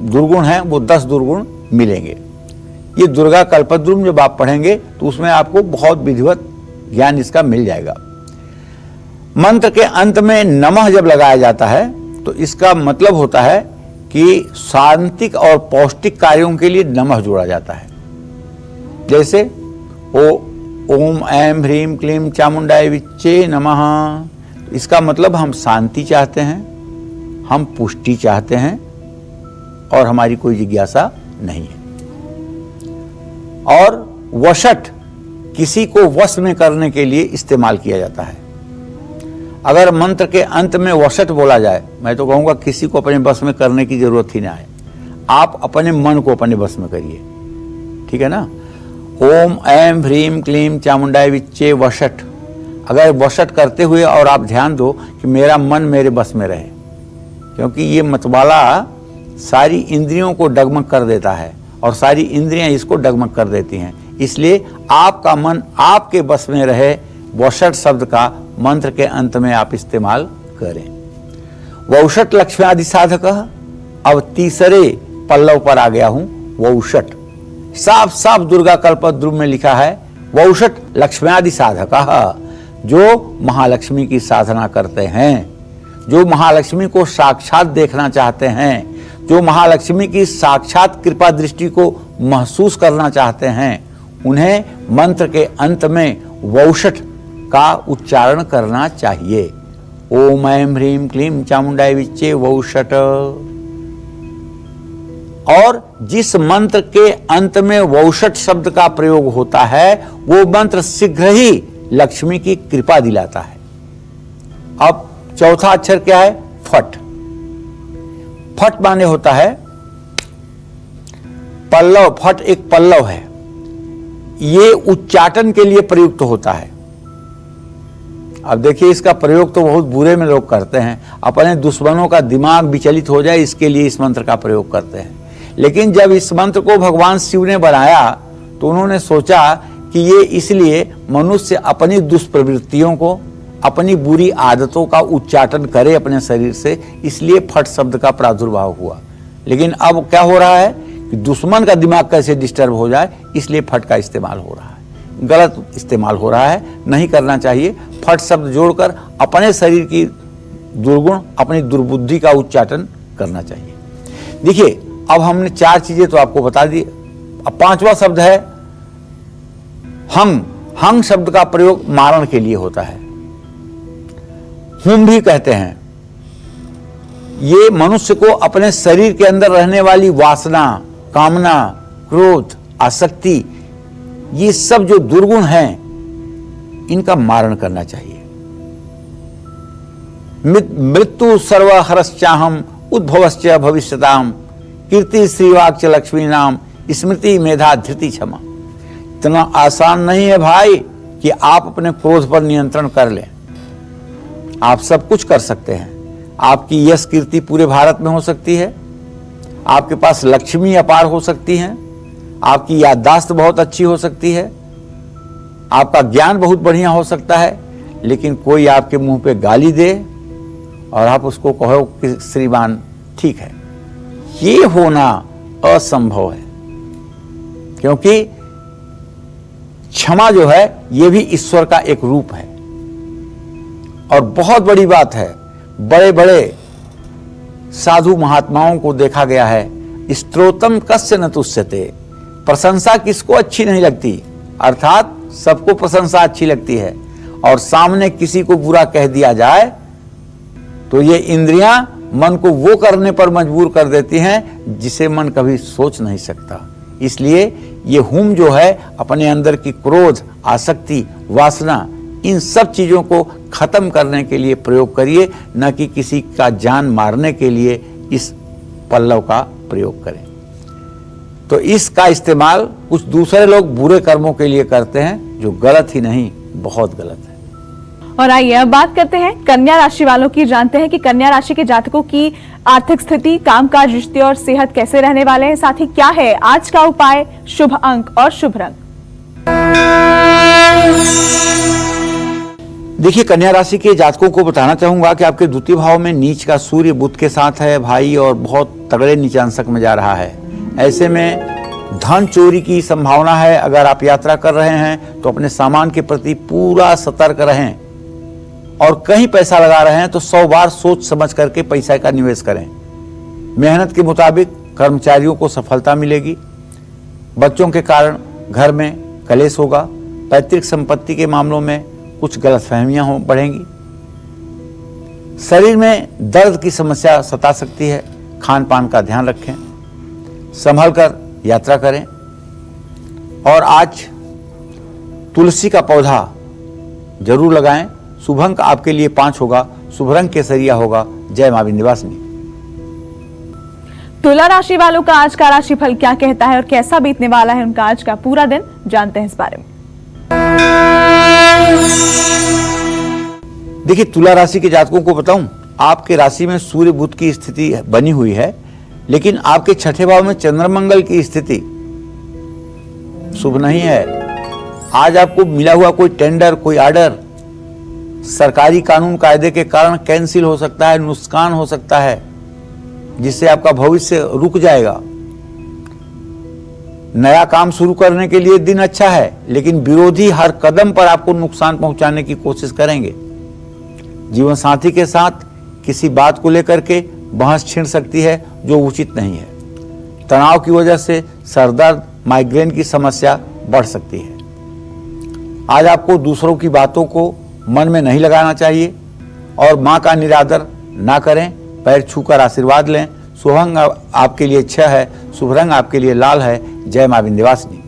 B: दुर्गुण हैं वो 10 दुर्गुण मिलेंगे। ये दुर्गा कल्पद्रुम जब आप पढ़ेंगे तो उसमें आपको बहुत विधिवत ज्ञान इसका मिल जाएगा। मंत्र के अंत में नमः जब लगाया जाता है तो इसका मतलब होता है कि शांतिक और पौष्टिक कार्यों के लिए नमः जोड़ा जाता है। जैसे ओम ऐं ह्रीं क्लीं चामुंडाय विच्चे नमः, इसका मतलब हम शांति चाहते हैं, हम पुष्टि चाहते हैं और हमारी कोई जिज्ञासा नहीं है। और वशट किसी को वश में करने के लिए इस्तेमाल किया जाता है। अगर मंत्र के अंत में वशट बोला जाए, मैं तो कहूंगा किसी को अपने बस में करने की जरूरत ही ना है, आप अपने मन को अपने बस में करिए, ठीक है ना। ओम ऐं ह्रीं क्लीं चामुंडाय विच्चे वशट, अगर वशट करते हुए और आप ध्यान दो कि मेरा मन मेरे बस में रहे, क्योंकि ये मतवाला सारी इंद्रियों को डगमग कर देता है और सारी इंद्रियां इसको डगमग कर देती हैं, इसलिए आपका मन आपके बस में रहे, वशट शब्द का मंत्र के अंत में आप इस्तेमाल करें। वौषट लक्ष्म्यादि साधक, अब तीसरे पल्लव पर आ गया हूं, वौषट। साफ साफ दुर्गा कल्पद्रुम में लिखा है वौषट लक्ष्म्यादि साधक, जो महालक्ष्मी की साधना करते हैं, जो महालक्ष्मी को साक्षात देखना चाहते हैं, जो महालक्ष्मी की साक्षात कृपा दृष्टि को महसूस करना चाहते हैं, उन्हें मंत्र के अंत में वौषट का उच्चारण करना चाहिए। ओम ऐं ह्रीं क्लीं चामुंडाय विच्चे वौषट। और जिस मंत्र के अंत में वौषट शब्द का प्रयोग होता है वो मंत्र शीघ्र ही लक्ष्मी की कृपा दिलाता है। अब चौथा अक्षर क्या है? फट। फट माने होता है पल्लव। फट एक पल्लव है, ये उच्चाटन के लिए प्रयुक्त होता है। अब देखिए इसका प्रयोग तो बहुत बुरे में लोग करते हैं, अपने दुश्मनों का दिमाग विचलित हो जाए इसके लिए इस मंत्र का प्रयोग करते हैं। लेकिन जब इस मंत्र को भगवान शिव ने बनाया तो उन्होंने सोचा कि ये इसलिए मनुष्य अपनी दुष्प्रवृत्तियों को, अपनी बुरी आदतों का उच्चाटन करे अपने शरीर से, इसलिए फट शब्द का प्रादुर्भाव हुआ। लेकिन अब क्या हो रहा है कि दुश्मन का दिमाग कैसे डिस्टर्ब हो जाए, इसलिए फट का इस्तेमाल हो रहा है। गलत इस्तेमाल हो रहा है, नहीं करना चाहिए। फट शब्द जोड़कर अपने शरीर की दुर्गुण, अपनी दुर्बुद्धि का उच्चाटन करना चाहिए। देखिए अब हमने 4 चीजें तो आपको बता दी। अब 5वां शब्द है हंग। हंग शब्द का प्रयोग मारण के लिए होता है, हुम भी कहते हैं। ये मनुष्य को अपने शरीर के अंदर रहने वाली वासना, कामना, क्रोध, आसक्ति, ये सब जो दुर्गुण हैं इनका मारण करना चाहिए। मृत्यु सर्वहरश्चाहम उद्भवश्च भविष्यताम कीर्ति श्रीवाक्च लक्ष्मी नाम स्मृति मेधा धृति क्षमा। इतना आसान नहीं है भाई कि आप अपने क्रोध पर नियंत्रण कर लें। आप सब कुछ कर सकते हैं। आपकी यश कीर्ति पूरे भारत में हो सकती है, आपके पास लक्ष्मी अपार हो सकती है, आपकी याददाश्त बहुत अच्छी हो सकती है, आपका ज्ञान बहुत बढ़िया हो सकता है, लेकिन कोई आपके मुंह पे गाली दे और आप उसको कहो कि श्रीमान ठीक है, ये होना असंभव है। क्योंकि क्षमा जो है ये भी ईश्वर का एक रूप है। और बहुत बड़ी बात है, बड़े बड़े साधु महात्माओं को देखा गया है, स्तोत्रम कस्य न तुष्यते, प्रशंसा किसको अच्छी नहीं लगती, अर्थात सबको प्रशंसा अच्छी लगती है। और सामने किसी को बुरा कह दिया जाए तो ये इंद्रियां मन को वो करने पर मजबूर कर देती हैं जिसे मन कभी सोच नहीं सकता। इसलिए ये हुम जो है अपने अंदर की क्रोध, आसक्ति, वासना, इन सब चीजों को खत्म करने के लिए प्रयोग करिए, न कि किसी का जान मारने के लिए इस पल्लव का प्रयोग करें। तो इसका इस्तेमाल कुछ दूसरे लोग बुरे कर्मों के लिए करते हैं, जो गलत ही नहीं, बहुत गलत है।
A: और आइए अब बात करते हैं कन्या राशि वालों की। जानते हैं कि कन्या राशि के जातकों की आर्थिक स्थिति, कामकाज, रिश्ते और सेहत कैसे रहने वाले हैं। साथ ही क्या है आज का उपाय, शुभ अंक और शुभ रंग।
B: देखिए, कन्या राशि के जातकों को बताना चाहूंगा कि आपके द्वितीय भाव में नीच का सूर्य बुध के साथ है भाई, और बहुत तगड़े नीचांशक में जा रहा है। ऐसे में धन चोरी की संभावना है। अगर आप यात्रा कर रहे हैं तो अपने सामान के प्रति पूरा सतर्क रहें, और कहीं पैसा लगा रहे हैं तो 100 बार सोच समझ करके पैसा का निवेश करें। मेहनत के मुताबिक कर्मचारियों को सफलता मिलेगी। बच्चों के कारण घर में कलेश होगा। पैतृक संपत्ति के मामलों में कुछ गलतफहमियां बढ़ेंगी। शरीर में दर्द की समस्या सता सकती है। खान पान का ध्यान रखें, संभल कर यात्रा करें। और आज तुलसी का पौधा जरूर लगाएं। शुभ अंक आपके लिए 5 होगा, शुभ रंग केसरिया होगा। जय मां विंध्यवासिनी।
A: तुला राशि वालों का आज का राशिफल क्या कहता है और कैसा बीतने वाला है उनका आज का पूरा दिन, जानते हैं इस बारे में।
B: देखिए, तुला राशि के जातकों को बताऊं, आपके राशि में सूर्य बुध की स्थिति बनी हुई है, लेकिन आपके छठे भाव में चंद्रमंगल की स्थिति शुभ नहीं है। आज आपको मिला हुआ कोई टेंडर, कोई ऑर्डर सरकारी कानून कायदे के कारण कैंसिल हो सकता है, नुकसान हो सकता है, जिससे आपका भविष्य रुक जाएगा। नया काम शुरू करने के लिए दिन अच्छा है, लेकिन विरोधी हर कदम पर आपको नुकसान पहुंचाने की कोशिश करेंगे। जीवन साथी के साथ किसी बात को लेकर के बहस छिड़ सकती है जो उचित नहीं है। तनाव की वजह से सरदर्द, माइग्रेन की समस्या बढ़ सकती है। आज आपको दूसरों की बातों को मन में नहीं लगाना चाहिए, और मां का निरादर ना करें। पैर छूकर आशीर्वाद लें। शुभ अंक आपके लिए 6 है, शुभ रंग आपके लिए लाल है। जय मां विंध्यवासिनी।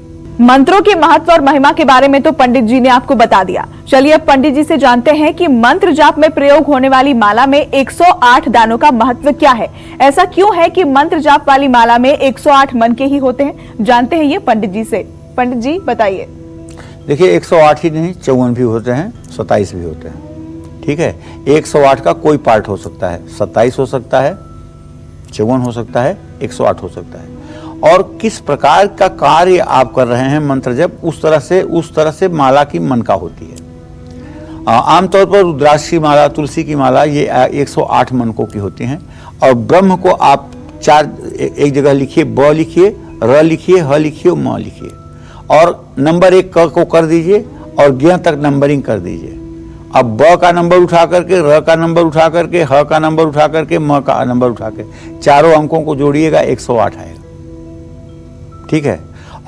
A: मंत्रों के महत्व और महिमा के बारे में तो पंडित जी ने आपको बता दिया। चलिए अब पंडित जी से जानते हैं कि मंत्र जाप में प्रयोग होने वाली माला में 108 दानों का महत्व क्या है। ऐसा क्यों है कि मंत्र जाप वाली माला में 108 मन के ही होते हैं, जानते हैं ये पंडित जी से। पंडित जी बताइए।
B: देखिए, 108 ही नहीं, 54 भी होते हैं, 27 भी होते हैं। ठीक है, 108 का कोई पार्ट हो सकता है, 27 हो सकता है, 54 हो सकता है, 108 हो सकता है। और किस प्रकार का कार्य आप कर रहे हैं मंत्र जब, उस तरह से माला की मन का होती है। आमतौर पर रुद्राक्ष की माला, तुलसी की माला, ये 108 मनकों की होती हैं। और ब्रह्म को आप 4 एक जगह लिखिए, ब लिखिए, र लिखिए, ह लिखिए, म लिखिए, और नंबर 1 क को कर दीजिए और ज्ञ तक नंबरिंग कर दीजिए। अब ब का नंबर उठा करके, र का नंबर उठा करके, ह का नंबर उठा करके, म का नंबर उठा के, चारों अंकों को जोड़िएगा, 108 आएगा। ठीक है,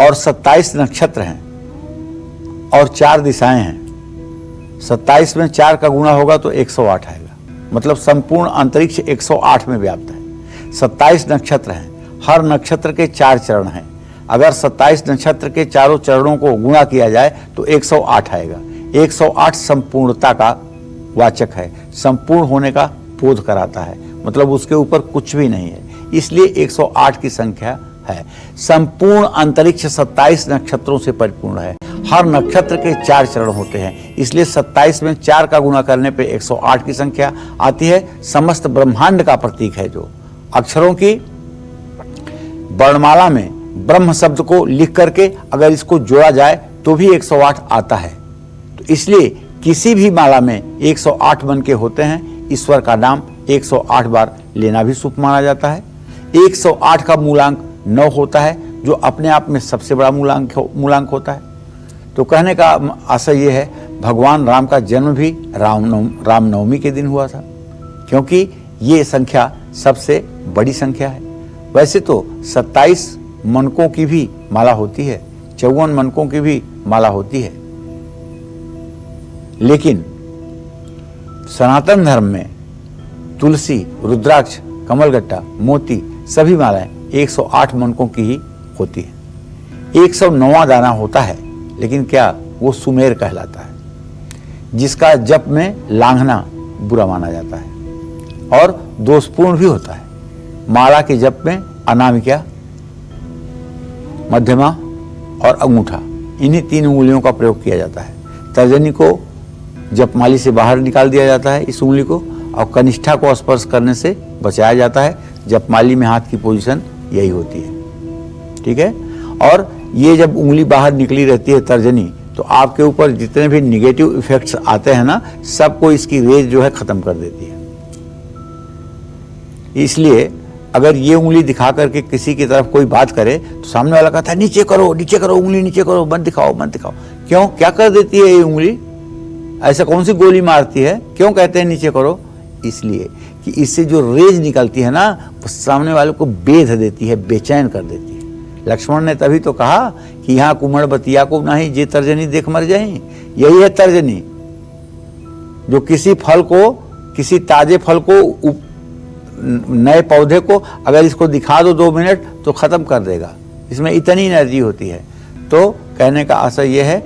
B: और 27 नक्षत्र हैं और 4 दिशाएं हैं। 27 में 4 का गुणा होगा तो 108 आएगा। मतलब संपूर्ण अंतरिक्ष 108 में व्याप्त है। 27 नक्षत्र हैं, हर नक्षत्र के 4 चरण हैं। अगर 27 नक्षत्र के चारों चरणों को गुणा किया जाए तो 108 आएगा। 108 संपूर्णता का वाचक है, संपूर्ण होने का बोध कराता है। मतलब उसके ऊपर कुछ भी नहीं है, इसलिए 108 की संख्या है। संपूर्ण अंतरिक्ष 27 नक्षत्रों से परिपूर्ण है। हर नक्षत्र के 4 चरण होते हैं, इसलिए 27 में 4 का गुणा करने पे 108 की संख्या आती है। समस्त ब्रह्मांड का प्रतीक है। जो अक्षरों की वर्णमाला में ब्रह्म शब्द को लिख करके अगर इसको जोड़ा जाए तो भी 108 आता है। तो इसलिए किसी भी माला में 108 मन के होते हैं। ईश्वर का नाम 108 बार लेना भी शुभ माना जाता है। 108 का मूलांक 9 होता है, जो अपने आप में सबसे बड़ा मूलांक होता है। तो कहने का आशय यह है, भगवान राम का जन्म भी रामनवमी के दिन हुआ था, क्योंकि ये संख्या सबसे बड़ी संख्या है। वैसे तो 27 मनकों की भी माला होती है, 54 मनकों की भी माला होती है, लेकिन सनातन धर्म में तुलसी, रुद्राक्ष, कमलगट्टा, मोती सभी मालाएं 108 मनकों की ही होती है। 109वां दाना होता है, लेकिन क्या वो सुमेर कहलाता है, जिसका जप में लांघना बुरा माना जाता है और दोषपूर्ण भी होता है। माला के जप में अनामिका, मध्यमा और अंगूठा, इन्हीं 3 उंगलियों का प्रयोग किया जाता है। तर्जनी को जपमाली से बाहर निकाल दिया जाता है इस उंगली को, और कनिष्ठा को स्पर्श करने से बचाया जाता है। जपमाली में हाथ की पोजीशन यही होती है, ठीक है। और ये जब उंगली बाहर निकली रहती है तर्जनी, तो आपके ऊपर जितने भी निगेटिव इफेक्ट्स आते हैं ना, सबको इसकी रेज जो है खत्म कर देती है। इसलिए अगर ये उंगली दिखा करके किसी की तरफ कोई बात करे तो सामने वाला कहता है नीचे करो उंगली नीचे करो, मत दिखाओ। क्यों, क्या कर देती है ये उंगली? ऐसा कौन सी गोली मारती है? क्यों कहते हैं नीचे करो? इसलिए कि इससे जो रेज निकलती है ना, वो सामने वाले को बेध देती है, बेचैन कर देती है। लक्ष्मण ने तभी तो कहा कि यहाँ कुमड़ बतिया को नहीं, जे तर्जनी देख मर जाए। यही है तर्जनी, जो किसी फल को, किसी ताजे फल को, नए पौधे को अगर इसको दिखा दो 2 मिनट तो खत्म कर देगा। इसमें इतनी एनर्जी होती है। तो कहने का आशय यह है,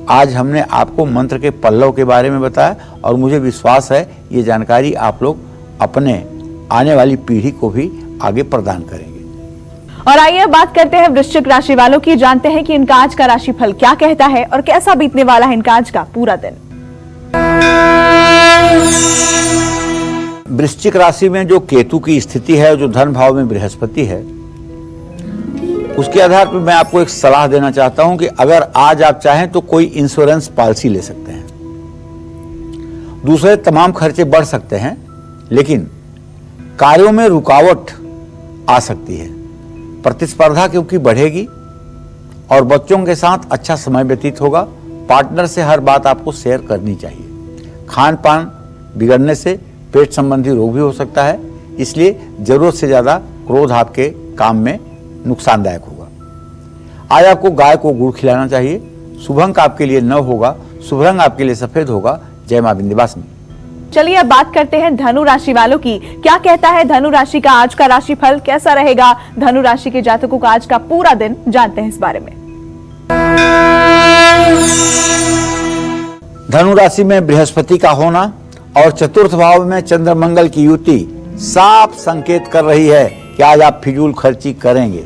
B: आज हमने आपको मंत्र के पल्लव के बारे में बताया, और मुझे विश्वास है ये जानकारी आप लोग अपने आने वाली पीढ़ी को भी आगे प्रदान करेंगे।
A: और आइए बात करते हैं वृश्चिक राशि वालों की, जानते हैं कि इनका आज का राशिफल क्या कहता है और कैसा बीतने वाला है इनका आज का पूरा दिन।
B: वृश्चिक राशि में जो केतु की स्थिति है, जो धन भाव में बृहस्पति है, उसके आधार पर मैं आपको एक सलाह देना चाहता हूं कि अगर आज आप चाहें तो कोई इंश्योरेंस पॉलिसी ले सकते हैं। दूसरे तमाम खर्चे बढ़ सकते हैं, लेकिन कार्यों में रुकावट आ सकती है। प्रतिस्पर्धा क्योंकि बढ़ेगी, और बच्चों के साथ अच्छा समय व्यतीत होगा। पार्टनर से हर बात आपको शेयर करनी चाहिए। खान पान बिगड़ने से पेट संबंधी रोग भी हो सकता है, इसलिए जरूरत से ज्यादा क्रोध आपके काम में नुकसानदायक होगा। आज आपको गाय को गुड़ खिलाना चाहिए। शुभ अंक आपके लिए 9 होगा, शुभ रंग आपके लिए सफेद होगा। जय मां विंध्यवासिनी।
A: चलिए अब बात करते हैं धनु राशि वालों की। क्या कहता है धनु राशि का आज का राशिफल, कैसा रहेगा धनु राशि के जातकों का आज का पूरा दिन, जानते हैं इस बारे में।
B: धनु राशि में बृहस्पति का होना और चतुर्थ भाव में चंद्र मंगल की युति साफ संकेत कर रही है कि आज आप फिजूल खर्ची करेंगे।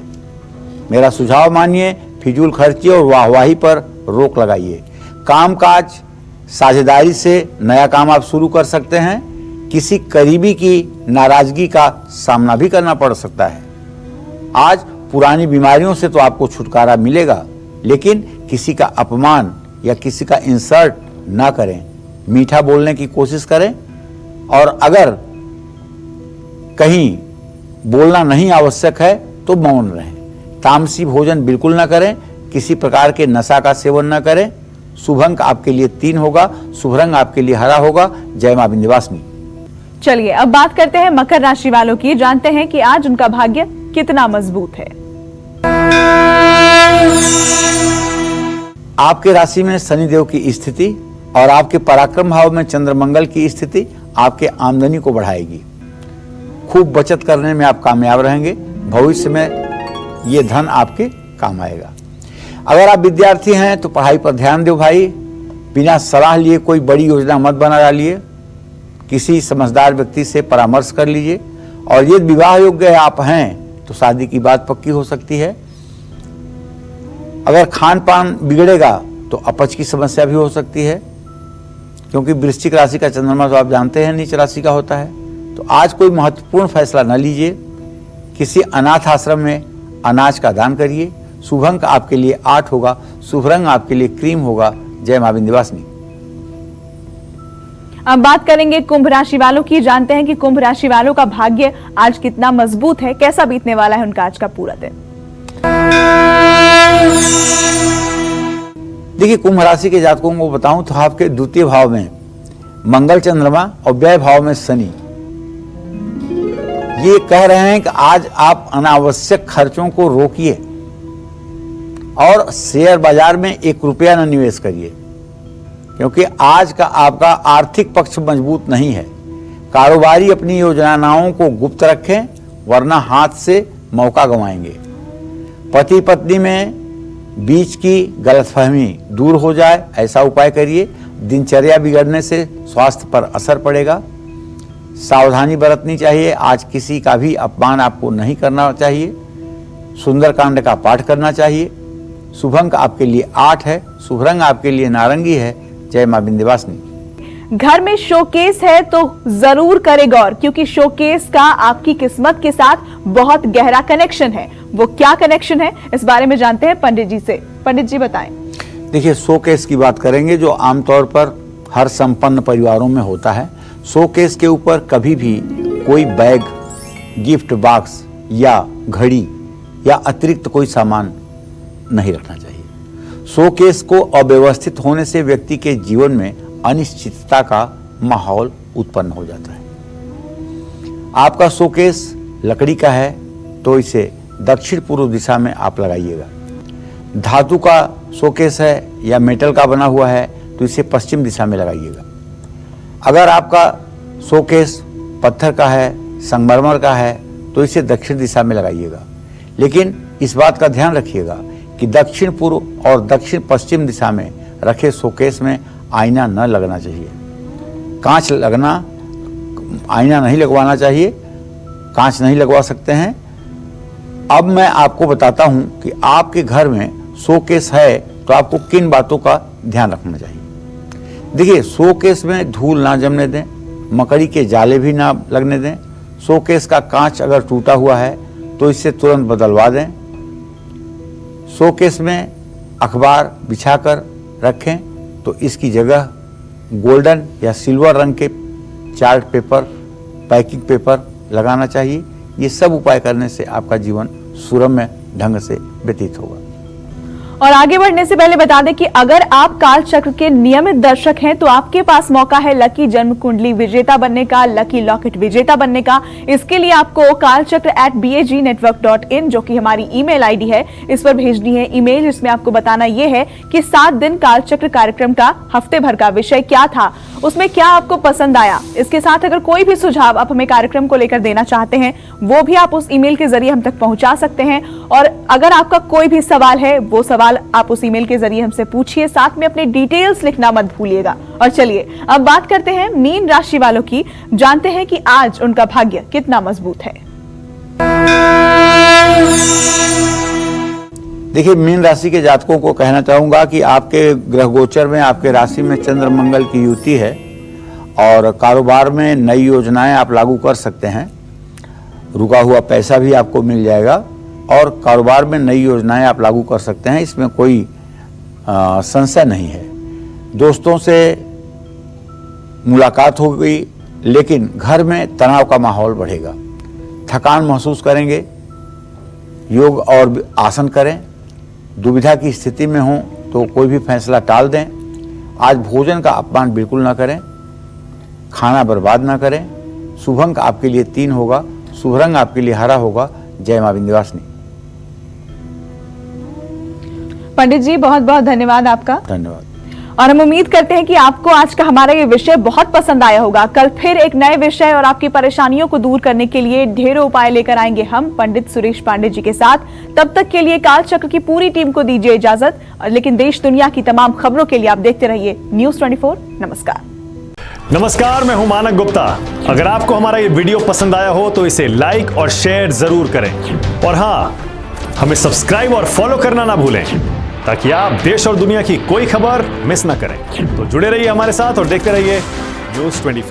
B: मेरा सुझाव मानिए, फिजूल खर्ची और वाहवाही पर रोक लगाइए। कामकाज साझेदारी से नया काम आप शुरू कर सकते हैं। किसी करीबी की नाराजगी का सामना भी करना पड़ सकता है। आज पुरानी बीमारियों से तो आपको छुटकारा मिलेगा, लेकिन किसी का अपमान या किसी का इंसल्ट ना करें। मीठा बोलने की कोशिश करें, और अगर कहीं बोलना नहीं आवश्यक है तो मौन रहें। तामसी भोजन बिल्कुल ना करें। किसी प्रकार के नशा का सेवन ना करें। शुभ अंक आपके लिए 3 होगा, शुभ रंग आपके लिए हरा होगा। जय मां विंध्यवासिनी।
A: चलिए अब बात करते हैं मकर राशि वालों की, जानते हैं कि आज उनका भाग्य कितना मजबूत है।
B: आपके राशि में शनिदेव की स्थिति और आपके पराक्रम भाव में चंद्रमंगल की स्थिति आपके आमदनी को बढ़ाएगी। खूब बचत करने में आप कामयाब रहेंगे। भविष्य में ये धन आपके काम आएगा। अगर आप विद्यार्थी हैं तो पढ़ाई पर ध्यान दो भाई। बिना सलाह लिए कोई बड़ी योजना मत बना डालिए। किसी समझदार व्यक्ति से परामर्श कर लीजिए। और यदि विवाह योग्य आप हैं तो शादी की बात पक्की हो सकती है। अगर खान पान बिगड़ेगा तो अपच की समस्या भी हो सकती है, क्योंकि वृश्चिक राशि का चंद्रमा तो आप जानते हैं नीच राशि का होता है। तो आज कोई महत्वपूर्ण फैसला न लीजिए। किसी अनाथ आश्रम में अनाज का दान करिए। शुभ अंक आपके लिए 8 होगा, शुभ रंग आपके लिए क्रीम होगा। जय मां विंध्यवासिनी।
A: अब बात करेंगे कुंभ राशि वालों की, जानते हैं कि कुंभ राशि वालों का भाग्य आज कितना मजबूत है, कैसा बीतने वाला है उनका आज का पूरा दिन।
B: देखिए, कुंभ राशि के जातकों को बताऊं तो आपके द्वितीय भाव में मंगल चंद्रमा और व्यय भाव में शनि ये कह रहे हैं कि आज आप अनावश्यक खर्चों को रोकिए और शेयर बाजार में 1 रुपया न निवेश करिए, क्योंकि आज का आपका आर्थिक पक्ष मजबूत नहीं है। कारोबारी अपनी योजनाओं को गुप्त रखें, वरना हाथ से मौका गंवाएंगे। पति पत्नी में बीच की गलतफहमी दूर हो जाए, ऐसा उपाय करिए। दिनचर्या बिगड़ने से स्वास्थ्य पर असर पड़ेगा। सावधानी बरतनी चाहिए। आज किसी का भी अपमान आपको नहीं करना चाहिए। सुंदरकांड का पाठ करना चाहिए। शुभ अंक आपके लिए 8 है, शुभ रंग आपके लिए नारंगी है। जय मां विंध्यवासिनी।
A: घर में शोकेस है तो जरूर करें गौर, क्योंकि शोकेस का आपकी किस्मत के साथ बहुत गहरा कनेक्शन है। वो क्या कनेक्शन है, इस बारे में जानते हैं पंडित जी से। पंडित जी बताएं।
B: देखिए, शोकेस की बात करेंगे जो आमतौर पर हर संपन्न परिवारों में होता है। शोकेस के ऊपर कभी भी कोई बैग, गिफ्ट बॉक्स या घड़ी या अतिरिक्त कोई सामान नहीं रखना चाहिए। शोकेस को अव्यवस्थित होने से व्यक्ति के जीवन में अनिश्चितता का माहौल उत्पन्न हो जाता है। आपका शोकेस लकड़ी का है तो इसे दक्षिण पूर्व दिशा में आप लगाइएगा। धातु का शोकेस है या मेटल का बना हुआ है तो इसे पश्चिम दिशा में लगाइएगा। अगर आपका शोकेस पत्थर का है, संगमरमर का है तो इसे दक्षिण दिशा में लगाइएगा। लेकिन इस बात का ध्यान रखिएगा कि दक्षिण पूर्व और दक्षिण पश्चिम दिशा में रखे शोकेस में आईना न लगना चाहिए। कांच लगना, आईना नहीं लगवाना चाहिए, कांच नहीं लगवा सकते हैं। अब मैं आपको बताता हूं कि आपके घर में शोकेस है तो आपको किन बातों का ध्यान रखना चाहिए। देखिए, शोकेस में धूल ना जमने दें, मकड़ी के जाले भी ना लगने दें। शोकेस का कांच अगर टूटा हुआ है तो इसे तुरंत बदलवा दें। शोकेस में अखबार बिछाकर रखें तो इसकी जगह गोल्डन या सिल्वर रंग के चार्ट पेपर, पैकिंग पेपर लगाना चाहिए। ये सब उपाय करने से आपका जीवन सुरम्य ढंग से व्यतीत होगा।
A: और आगे बढ़ने से पहले बता दें कि अगर आप काल चक्र के नियमित दर्शक हैं तो आपके पास मौका है लकी जन्म कुंडली विजेता बनने का, लकी लॉकेट विजेता बनने का। इसके लिए आपको kalchakra@bagnetwork.in जो कि हमारी ईमेल आईडी है, इस पर भेजनी है ईमेल, जिसमें आपको बताना यह है कि 7 दिन कालचक्र कार्यक्रम का हफ्ते भर का विषय क्या था, उसमें क्या आपको पसंद आया। इसके साथ अगर कोई भी सुझाव आप हमें कार्यक्रम को लेकर देना चाहते हैं वो भी आप उस ईमेल के जरिए हम तक पहुंचा सकते हैं। और अगर आपका कोई भी सवाल है वो सवाल आप उस ईमेल के जरिए हमसे पूछिए, साथ में अपने डिटेल्स लिखना मत भूलिएगा। और चलिए अब बात करते हैं मीन राशि वालों की, जानते हैं कि आज उनका भाग्य कितना मजबूत है।
B: देखिए, मीन राशि के जातकों को कहना चाहूंगा कि आपके ग्रह गोचर में आपके राशि में चंद्र मंगल की युति है और कारोबार में नई योजनाएं आप लागू कर सकते हैं। रुका हुआ पैसा भी आपको मिल जाएगा और कारोबार में नई योजनाएं आप लागू कर सकते हैं, इसमें कोई संशय नहीं है। दोस्तों से मुलाकात हो गई, लेकिन घर में तनाव का माहौल बढ़ेगा। थकान महसूस करेंगे। योग और आसन करें। दुविधा की स्थिति में हों तो कोई भी फैसला टाल दें। आज भोजन का अपमान बिल्कुल ना करें। खाना बर्बाद ना करें। शुभ अंक आपके लिए 3 होगा। शुभ रंग आपके लिए हरा होगा। जय मां विंध्यवासिनी।
A: पंडित जी बहुत बहुत धन्यवाद आपका।
B: धन्यवाद।
A: और हम उम्मीद करते हैं कि आपको आज का हमारा ये विषय बहुत पसंद आया होगा। कल फिर एक नए विषय और आपकी परेशानियों को दूर करने के लिए ढेरों उपाय लेकर आएंगे हम पंडित सुरेश पांडे जी के साथ। तब तक के लिए काल चक्र की पूरी टीम को दीजिए इजाजत, लेकिन देश दुनिया की तमाम खबरों के लिए आप देखते रहिए न्यूज़ 24। नमस्कार।
C: नमस्कार, मैं हूं मानक गुप्ता। अगर आपको हमारा ये वीडियो पसंद आया हो तो इसे लाइक और शेयर जरूर करें। और हाँ, हमें सब्सक्राइब और फॉलो करना ना भूलें ताकि आप देश और दुनिया की कोई खबर मिस ना करें। तो जुड़े रहिए हमारे साथ और देखते रहिए न्यूज़ 24।